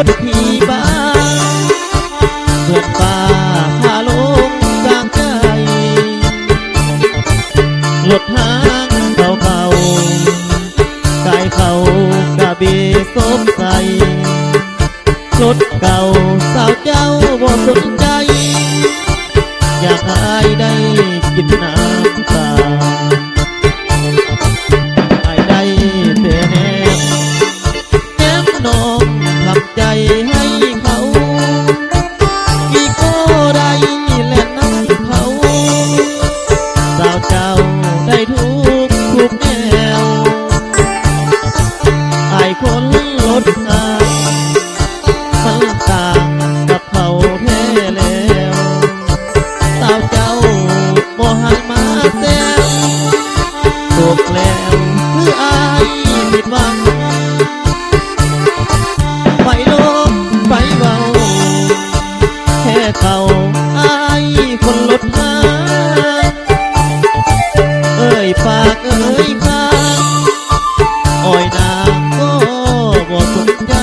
ถขี่บ้านเพื่อนฟ้าพาลงกลางใจรถหางเก่าๆกายเขากระเบสมใสรถเก่าสาวเจ้าบ่สนใจอยากให้ได้กินน้ำตาให้ได้แต่แนมน้องทำใจให้เขาอีกก็ได้แล่นน้ำเขาสาวเจ้าได้ทุกแนวไอ้คนรถหางมันต่างกับเขาแท้แล้วสาวเจ้าบ่หันมาแซวตกแล้วคืออายผิดหวังไปโลกไปเบาแค่เขาอายคนรถหางเอ่ยปากเอ่ยคางอ้อยนางก็บ่สนใจ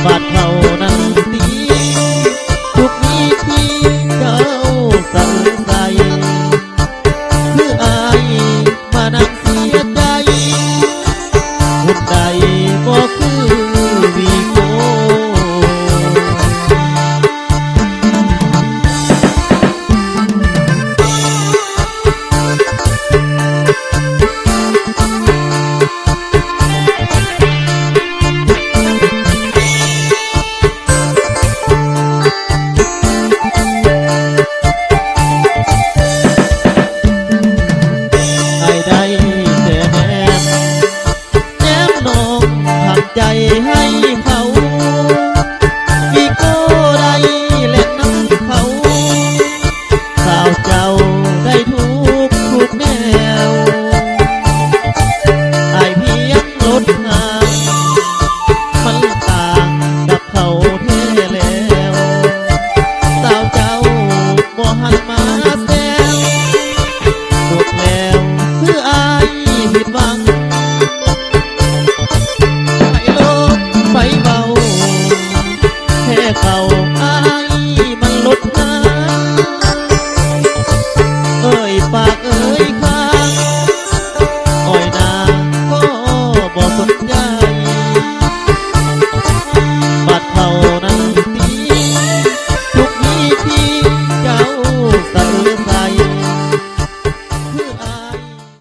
บาดเขานั้นตีทุกนี้ที่เจ้าสั่งใส่คืออายมานั่งเสียใจหุ่นใดบ่คือวีโก้ได้แต่แนมน้องทำใจให้